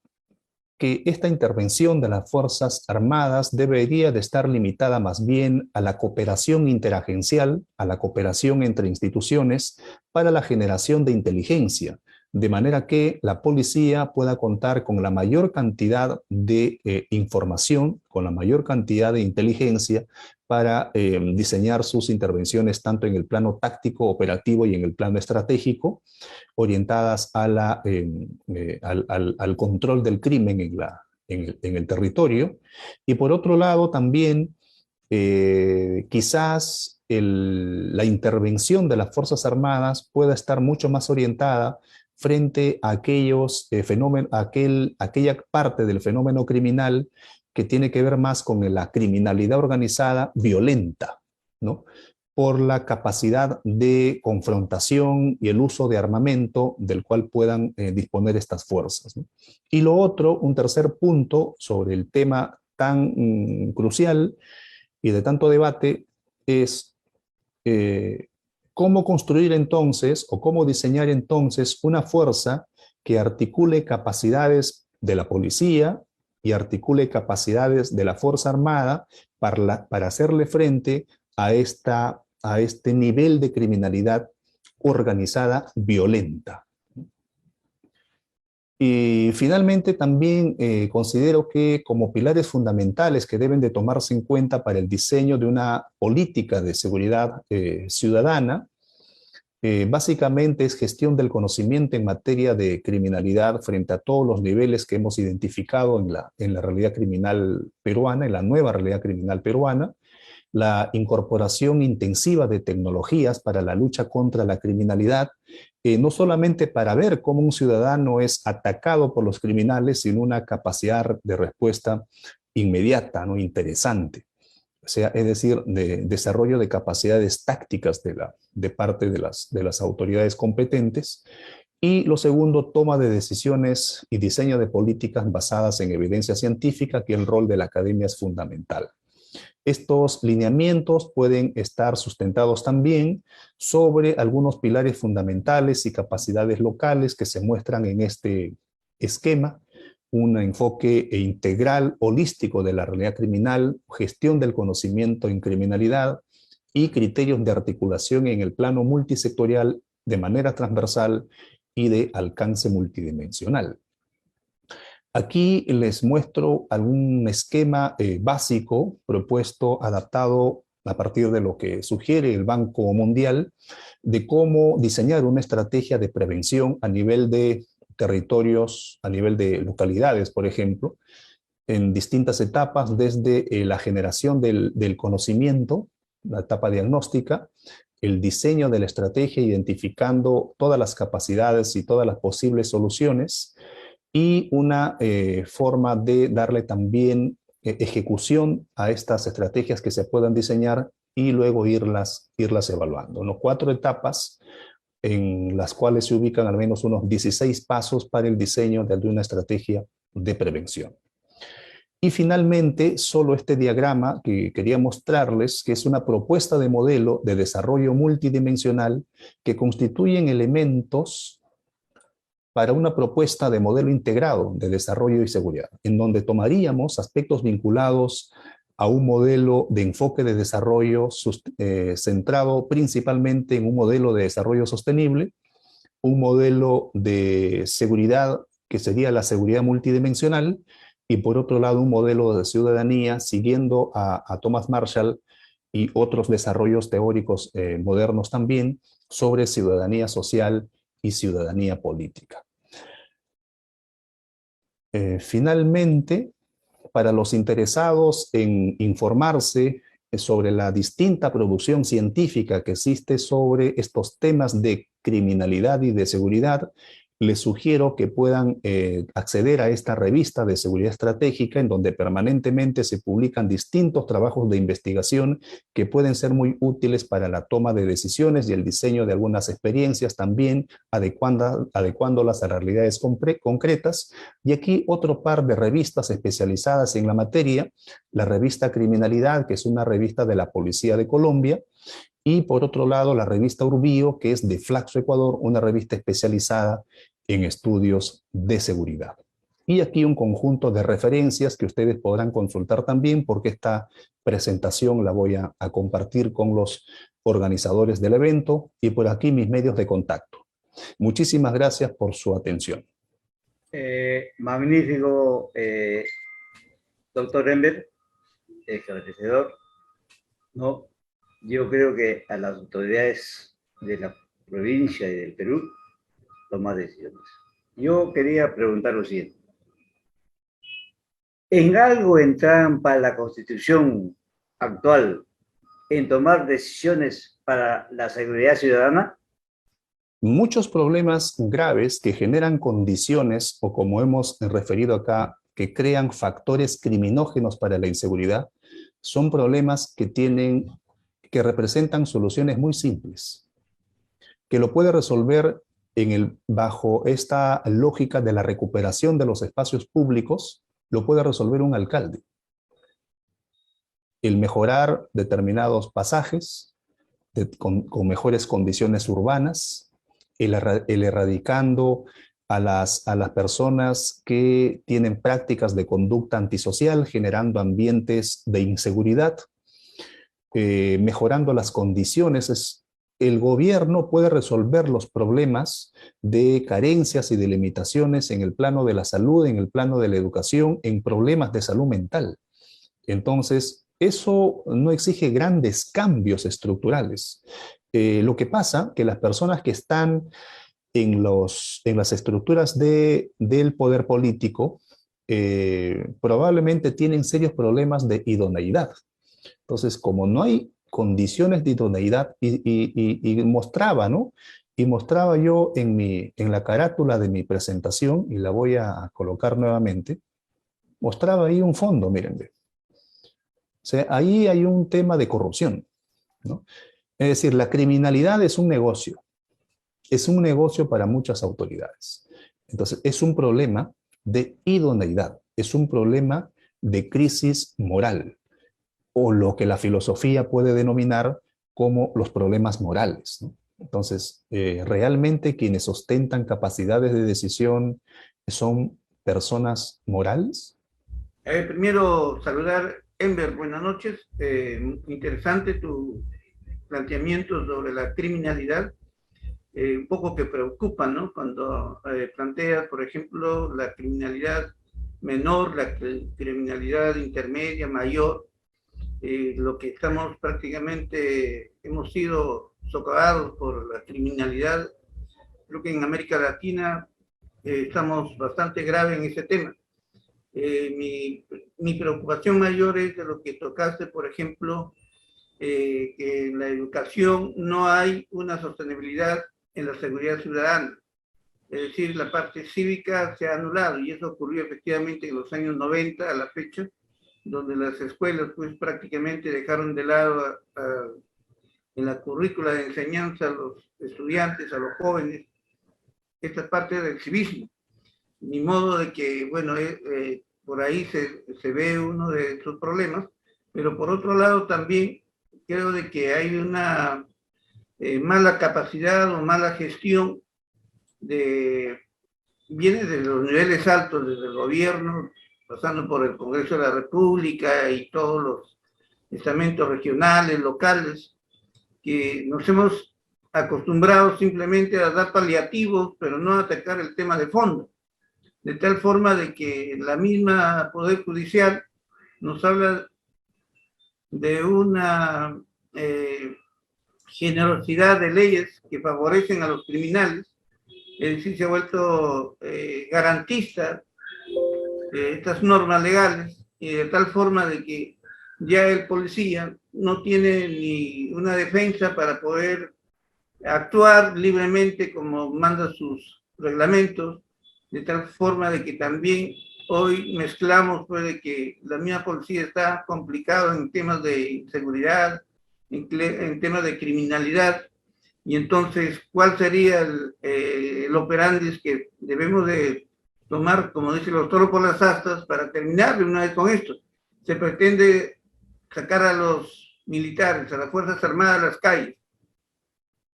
que esta intervención de las Fuerzas Armadas debería de estar limitada más bien a la cooperación interagencial, a la cooperación entre instituciones para la generación de inteligencia, de manera que la policía pueda contar con la mayor cantidad de información, con la mayor cantidad de inteligencia para diseñar sus intervenciones tanto en el plano táctico, operativo y en el plano estratégico, orientadas al control del crimen en el territorio. Y por otro lado, también quizás la intervención de las Fuerzas Armadas pueda estar mucho más orientada frente a aquellos fenómenos, aquella parte del fenómeno criminal que tiene que ver más con la criminalidad organizada violenta, ¿no?, por la capacidad de confrontación y el uso de armamento del cual puedan disponer estas fuerzas, ¿no? Y lo otro, un tercer punto sobre el tema tan crucial y de tanto debate, es cómo construir entonces o cómo diseñar entonces una fuerza que articule capacidades de la policía y articule capacidades de la Fuerza Armada para hacerle frente a este nivel de criminalidad organizada violenta. Y finalmente también considero que como pilares fundamentales que deben de tomarse en cuenta para el diseño de una política de seguridad ciudadana, básicamente es gestión del conocimiento en materia de criminalidad frente a todos los niveles que hemos identificado en la realidad criminal peruana, en la nueva realidad criminal peruana, la incorporación intensiva de tecnologías para la lucha contra la criminalidad, no solamente para ver cómo un ciudadano es atacado por los criminales, sino una capacidad de respuesta inmediata, ¿no? Interesante. O sea, es decir, de desarrollo de capacidades tácticas de parte de las autoridades competentes. Y lo segundo, toma de decisiones y diseño de políticas basadas en evidencia científica, que el rol de la academia es fundamental. Estos lineamientos pueden estar sustentados también sobre algunos pilares fundamentales y capacidades locales que se muestran en este esquema: un enfoque integral, holístico de la realidad criminal, gestión del conocimiento en criminalidad y criterios de articulación en el plano multisectorial de manera transversal y de alcance multidimensional. Aquí les muestro algún esquema básico propuesto, adaptado a partir de lo que sugiere el Banco Mundial, de cómo diseñar una estrategia de prevención a nivel de territorios, a nivel de localidades, por ejemplo, en distintas etapas, desde la generación del conocimiento, la etapa diagnóstica, el diseño de la estrategia, identificando todas las capacidades y todas las posibles soluciones, y una forma de darle también ejecución a estas estrategias que se puedan diseñar y luego irlas evaluando, ¿no? 4 etapas en las cuales se ubican al menos unos 16 pasos para el diseño de una estrategia de prevención. Y finalmente, solo este diagrama que quería mostrarles, que es una propuesta de modelo de desarrollo multidimensional que constituyen elementos para una propuesta de modelo integrado de desarrollo y seguridad, en donde tomaríamos aspectos vinculados a un modelo de enfoque de desarrollo centrado principalmente en un modelo de desarrollo sostenible, un modelo de seguridad que sería la seguridad multidimensional, y por otro lado un modelo de ciudadanía siguiendo a Thomas Marshall y otros desarrollos teóricos modernos también sobre ciudadanía social y ciudadanía política. Finalmente, para los interesados en informarse sobre la distinta producción científica que existe sobre estos temas de criminalidad y de seguridad, les sugiero que puedan acceder a esta revista de seguridad estratégica, en donde permanentemente se publican distintos trabajos de investigación que pueden ser muy útiles para la toma de decisiones y el diseño de algunas experiencias, también adecuándolas a realidades concretas. Y aquí otro par de revistas especializadas en la materia: la revista Criminalidad, que es una revista de la Policía de Colombia, y por otro lado la revista Urbio, que es de Flaxo Ecuador, una revista especializada en estudios de seguridad. Y aquí un conjunto de referencias que ustedes podrán consultar también, porque esta presentación la voy a compartir con los organizadores del evento, y por aquí mis medios de contacto. Muchísimas gracias por su atención. Magnífico, doctor Ember, esclarecedor, ¿no? Yo creo que a las autoridades de la provincia y del Perú tomar decisiones. Yo quería preguntar lo siguiente. ¿En algo entrampa la Constitución actual en tomar decisiones para la seguridad ciudadana? Muchos problemas graves que generan condiciones, o como hemos referido acá, que crean factores criminógenos para la inseguridad, son problemas que representan soluciones muy simples, que lo puede resolver bajo esta lógica de la recuperación de los espacios públicos, lo puede resolver un alcalde. El mejorar determinados pasajes con mejores condiciones urbanas, el erradicando a las personas que tienen prácticas de conducta antisocial, generando ambientes de inseguridad, mejorando las condiciones el gobierno puede resolver los problemas de carencias y de limitaciones en el plano de la salud, en el plano de la educación, en problemas de salud mental. Entonces, eso no exige grandes cambios estructurales. Lo que pasa que las personas que están en las estructuras del poder político probablemente tienen serios problemas de idoneidad. Entonces, como no hay condiciones de idoneidad, y mostraba, ¿no? Y mostraba yo en la carátula de mi presentación, y la voy a colocar nuevamente, mostraba ahí un fondo, miren. O sea, ahí hay un tema de corrupción, ¿no? Es decir, la criminalidad es un negocio para muchas autoridades. Entonces, es un problema de idoneidad, es un problema de crisis moral, o lo que la filosofía puede denominar como los problemas morales, ¿no? Entonces, realmente quienes ostentan capacidades de decisión son personas morales. Primero, saludar, Enver, buenas noches. Interesante tu planteamiento sobre la criminalidad, un poco que preocupa, ¿no? Cuando planteas, por ejemplo, la criminalidad menor, la criminalidad intermedia, mayor, lo que estamos prácticamente, hemos sido socavados por la criminalidad. Creo que en América Latina estamos bastante graves en ese tema. Mi preocupación mayor es de lo que tocaste, por ejemplo, que en la educación no hay una sostenibilidad en la seguridad ciudadana. Es decir, la parte cívica se ha anulado, y eso ocurrió efectivamente en los años 90 a la fecha, donde las escuelas pues prácticamente dejaron de lado en la currícula de enseñanza a los estudiantes, a los jóvenes, esta parte del civismo. Ni modo de que, bueno, por ahí se ve uno de estos problemas, pero por otro lado también creo de que hay una mala capacidad o mala gestión viene de los niveles altos, desde el gobierno, pasando por el Congreso de la República y todos los estamentos regionales, locales, que nos hemos acostumbrado simplemente a dar paliativos, pero no a atacar el tema de fondo, de tal forma de que la misma Poder Judicial nos habla de una generosidad de leyes que favorecen a los criminales, es decir, se ha vuelto garantista estas normas legales, y de tal forma de que ya el policía no tiene ni una defensa para poder actuar libremente como manda sus reglamentos, de tal forma de que también hoy mezclamos pues, de que la misma policía está complicada en temas de inseguridad, en temas de criminalidad, y entonces, ¿cuál sería el operandis que debemos de tomar, como dicen los toros por las astas, para terminar de una vez con esto? Se pretende sacar a los militares, a las Fuerzas Armadas a las calles,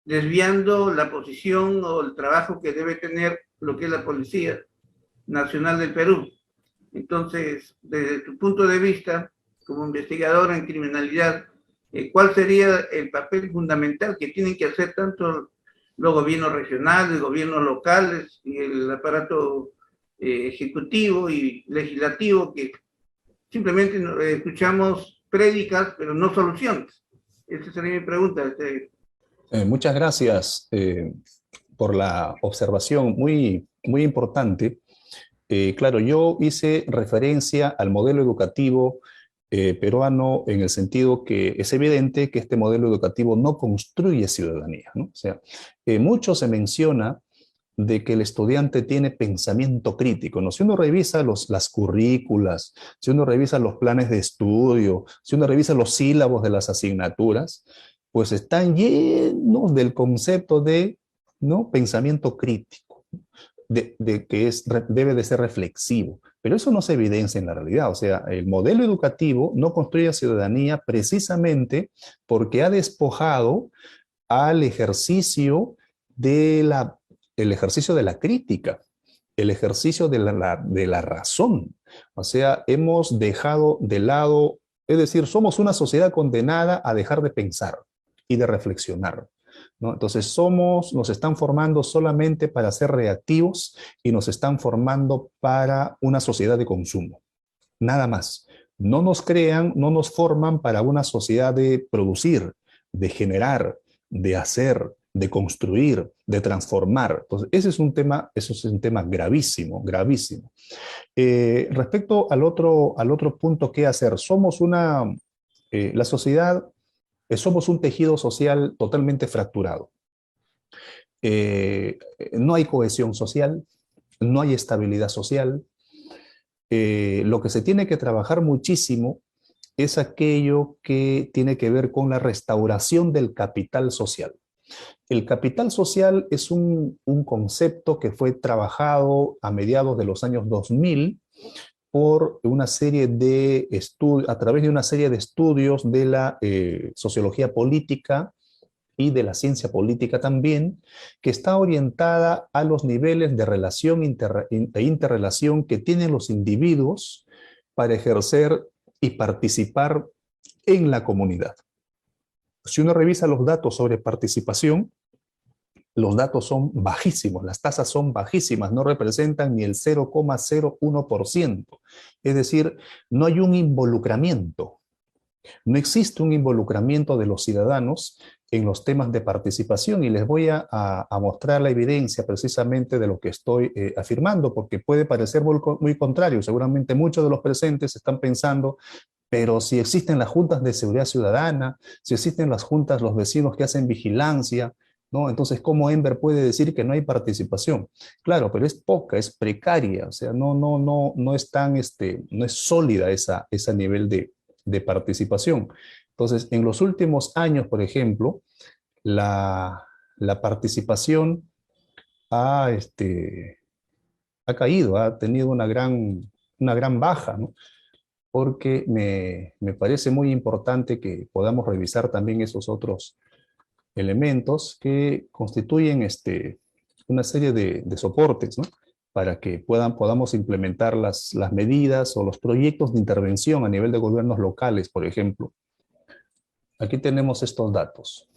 desviando la posición o el trabajo que debe tener lo que es la Policía Nacional del Perú. Entonces, desde tu punto de vista, como investigador en criminalidad, ¿cuál sería el papel fundamental que tienen que hacer tanto los gobiernos regionales, gobiernos locales y el aparato ejecutivo y legislativo, que simplemente escuchamos prédicas, pero no soluciones? Esa sería mi pregunta. Muchas gracias por la observación muy, muy importante. Claro, yo hice referencia al modelo educativo peruano en el sentido que es evidente que este modelo educativo no construye ciudadanía, ¿no? O sea, mucho se menciona de que el estudiante tiene pensamiento crítico, ¿no? Si uno revisa las currículas, si uno revisa los planes de estudio, si uno revisa los sílabos de las asignaturas, pues están llenos del concepto de, ¿no?, pensamiento crítico, de que debe de ser reflexivo. Pero eso no se evidencia en la realidad. O sea, el modelo educativo no construye ciudadanía precisamente porque ha despojado al ejercicio el ejercicio de la crítica, el ejercicio de la razón. O sea, hemos dejado de lado, es decir, somos una sociedad condenada a dejar de pensar y de reflexionar. ¿no? Entonces nos están formando solamente para ser reactivos y nos están formando para una sociedad de consumo. Nada más. No nos crean, no nos forman para una sociedad de producir, de generar, de hacer, de construir, de transformar. Entonces, eso es un tema gravísimo, gravísimo. Respecto al otro punto, ¿qué hacer? La sociedad, somos un tejido social totalmente fracturado. No hay cohesión social, no hay estabilidad social. Lo que se tiene que trabajar muchísimo es aquello que tiene que ver con la restauración del capital social. El capital social es un concepto que fue trabajado a mediados de los años 2000 por una serie de estudios, a través de una serie de estudios de la sociología política y de la ciencia política también, que está orientada a los niveles de relación e interrelación que tienen los individuos para ejercer y participar en la comunidad. Si uno revisa los datos sobre participación, los datos son bajísimos, las tasas son bajísimas, no representan ni el 0,01%. Es decir, no hay un involucramiento, no existe un involucramiento de los ciudadanos en los temas de participación, y les voy a mostrar la evidencia precisamente de lo que estoy afirmando, porque puede parecer muy contrario. Seguramente muchos de los presentes están pensando, pero si existen las juntas de seguridad ciudadana, si existen las juntas, los vecinos que hacen vigilancia, ¿no? Entonces, ¿cómo Enver puede decir que no hay participación? Claro, pero es poca, es precaria, o sea, no es tan, no es sólida ese nivel de participación. Entonces, en los últimos años, por ejemplo, la participación ha caído, ha tenido una gran baja, ¿no? Porque me parece muy importante que podamos revisar también esos otros elementos que constituyen una serie de soportes, ¿no? Para que podamos implementar las medidas o los proyectos de intervención a nivel de gobiernos locales, por ejemplo. Aquí tenemos estos datos.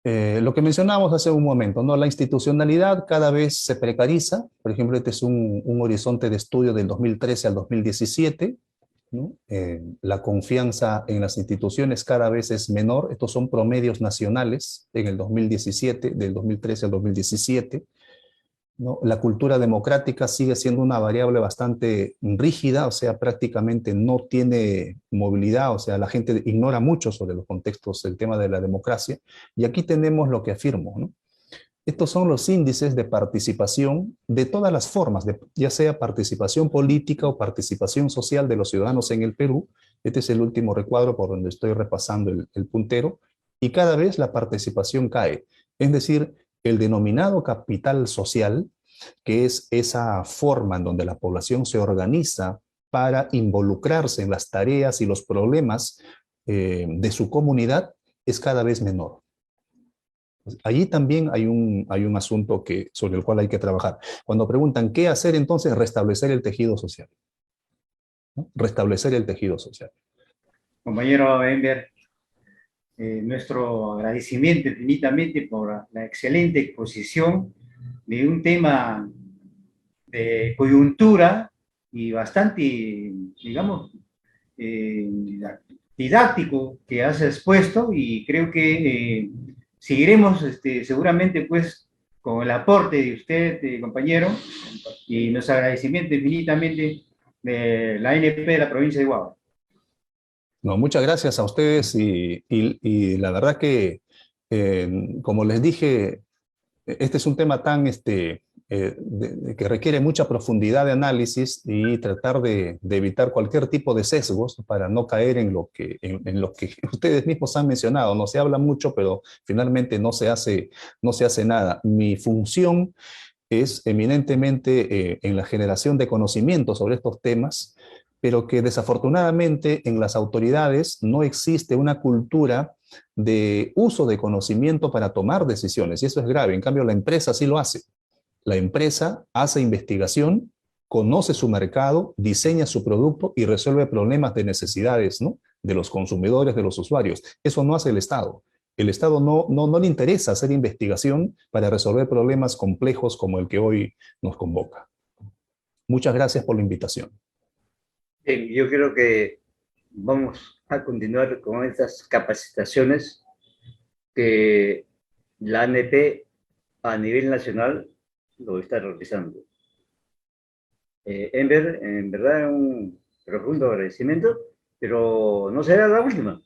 Lo que mencionábamos hace un momento, ¿no? La institucionalidad cada vez se precariza. Por ejemplo, este es un horizonte de estudio del 2013 al 2017, ¿no? La confianza en las instituciones cada vez es menor. Estos son promedios nacionales en el 2017, del 2013 al 2017. ¿No? La cultura democrática sigue siendo una variable bastante rígida, o sea, prácticamente no tiene movilidad, o sea, la gente ignora mucho sobre los contextos del tema de la democracia. Y aquí tenemos lo que afirmo, ¿no? Estos son los índices de participación de todas las formas, ya sea participación política o participación social de los ciudadanos en el Perú. Este es el último recuadro por donde estoy repasando el puntero, y cada vez la participación cae. Es decir, el denominado capital social, que es esa forma en donde la población se organiza para involucrarse en las tareas y los problemas de su comunidad, es cada vez menor. Allí también hay un asunto sobre el cual hay que trabajar. Cuando preguntan qué hacer, entonces restablecer el tejido social, ¿no? Restablecer el tejido social. Compañero Enver, nuestro agradecimiento infinitamente por la excelente exposición de un tema de coyuntura y bastante, digamos, didáctico que has expuesto, y creo que seguiremos seguramente pues con el aporte de usted, compañero, y nuestro agradecimiento infinitamente de la ANP de la provincia de Huaura. No, muchas gracias a ustedes, y la verdad que, como les dije, este es un tema tan que requiere mucha profundidad de análisis, y tratar de evitar cualquier tipo de sesgos para no caer en lo que ustedes mismos han mencionado. No se habla mucho, pero finalmente no se hace nada. Mi función es eminentemente en la generación de conocimiento sobre estos temas, pero que desafortunadamente en las autoridades no existe una cultura de uso de conocimiento para tomar decisiones, y eso es grave. En cambio, la empresa sí lo hace. La empresa hace investigación, conoce su mercado, diseña su producto y resuelve problemas de necesidades, ¿no? De los consumidores, de los usuarios. Eso no hace el Estado. El Estado no le interesa hacer investigación para resolver problemas complejos como el que hoy nos convoca. Muchas gracias por la invitación. Bien, yo creo que vamos a continuar con estas capacitaciones que la ANP a nivel nacional lo está realizando. En verdad, un profundo agradecimiento, pero no será la última.